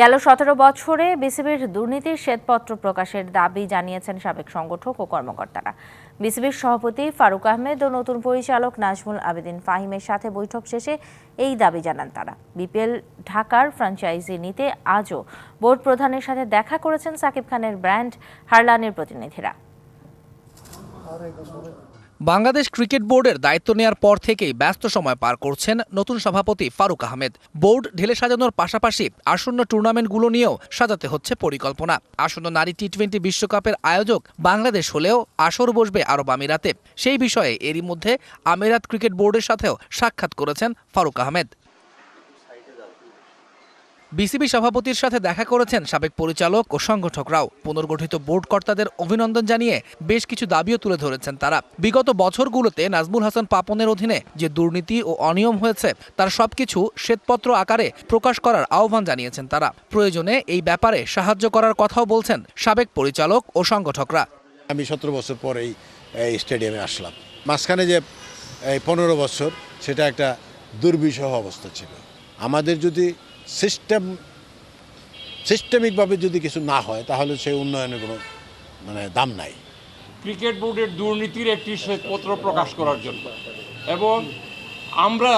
গেল ১৭ বছরে বিসিবির দুর্নীতির শ্বেতপত্র প্রকাশের দাবি জানিয়েছেন সাবেক সংগঠক ও কর্মকর্তারা। বিসিবির সভাপতি ফারুক আহমেদ ও নতুন পরিচালক নাজমুল আবেদিন ফাহিমের সাথে বৈঠক শেষে এই দাবি জানান তারা। বিপিএল ঢাকার ফ্র্যাঞ্চাইজি নিতে আজও বোর্ড প্রধানের সাথে দেখা করেছেন সাকিব খানের ব্র্যান্ড হারলানের প্রতিনিধিরা। বাংলাদেশ ক্রিকেট বোর্ডের দায়িত্ব নেয়ার পর থেকেই ব্যস্ত সময় পার করছেন নতুন সভাপতি ফারুক আহমেদ। বোর্ড ঢেলে সাজানোর পাশাপাশি আসন্ন টুর্নামেন্টগুলো নিয়েও সাজাতে হচ্ছে পরিকল্পনা। আসন্ন নারী টি-20 বিশ্বকাপের আয়োজক বাংলাদেশ হলেও আসর বসবে আরব আমিরাতে। সেই বিষয়ে এরই মধ্যে আমিরাত ক্রিকেট বোর্ডের সাথেও সাক্ষাৎ করেছেন ফারুক আহমেদ। বিসিবি সভাপতির সাথে দেখা করেছেন সাবেক পরিচালক ও সংগঠকরাও। পুনর্গঠিত বোর্ড কর্তাদের অভিনন্দন জানিয়ে বেশ কিছু দাবিও তুলে ধরেছেন তারা। বিগত বছরগুলোতে নাজমুল হাসান পাপনের অধীনে যে দুর্নীতি ও অনিয়ম হয়েছে তার সবকিছু শ্বেতপত্র আকারে প্রকাশ করার আহ্বান জানিয়েছেন তারা। প্রয়োজনে এই ব্যাপারে সাহায্য করার কথাও বলছেন সাবেক পরিচালক ও সংগঠকরা। আমি 17 বছর পর এই স্টেডিয়ামে আসলাম। মাঝখানে যে 15 বছর সেটা একটা দুর্বিষহ অবস্থা ছিল। আমাদের যদি সিস্টেমিকভাবে যদি কিছু না হয় তাহলে সেই উন্নয়নের কোনো দাম নাই। ক্রিকেট বোর্ডের দুর্নীতির একটি শ্বেতপত্র প্রকাশ করার জন্য এবং আমরা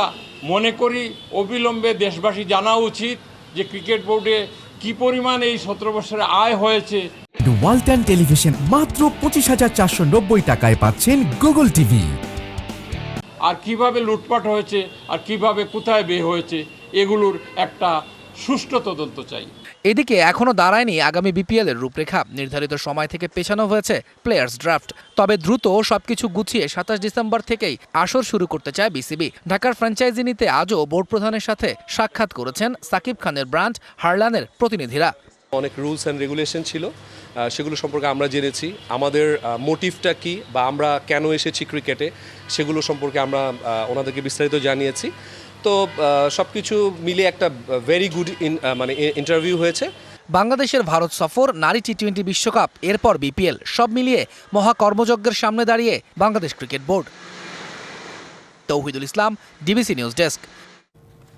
মনে করি অবিলম্বে দেশবাসী জানা উচিত যে ক্রিকেট বোর্ডে কি পরিমাণ এই 17 বছরে আয় হয়েছে। ওয়ালটন টেলিভিশন মাত্র 25,490 টাকায় পাচ্ছেন গুগল টিভি। আর কিভাবে লুটপাট হয়েছে আর কিভাবে কোথায় ব্যয় হয়েছে এগুলোর একটা সুষ্ঠু তদন্ত চাই। এদিকে এখনো দাঁড়ায়নি আগামী বিপিএল এর রূপরেখা। নির্ধারিত সময় থেকে পেছানো হয়েছে প্লেয়ার্স ড্রাফট। তবে দ্রুত সবকিছু গুছিয়ে 27 ডিসেম্বর থেকেই আসর শুরু করতে চায় বিসিবি। ঢাকার ফ্র্যাঞ্চাইজি নিতে আজও বোর্ড প্রধানের সাথে সাক্ষাৎ করেছেন সাকিব খানের ব্র্যান্ড হারলানের প্রতিনিধিরা। অনেক রুলস অ্যান্ড রেগুলেশন ছিল, সেগুলো সম্পর্কে আমরা জেনেছি। আমাদের মোটিভটা কি বা আমরা কেন এসেছি ক্রিকেটে সেগুলো সম্পর্কে আমরা ওনাদেরকে বিস্তারিত জানিয়েছি। তো সব কিছু মিলে একটা ভেরি গুড ইন্টারভিউ হয়েছে। বাংলাদেশের ভারত সফর, নারী টি-20 বিশ্বকাপ, এরপর বিপিএল, সব মিলিয়ে মহা কর্মযজ্ঞের সামনে দাঁড়িয়ে বাংলাদেশ ক্রিকেট বোর্ড। তৌহিদুল ইসলাম, ডিবিসি নিউজ ডেস্ক।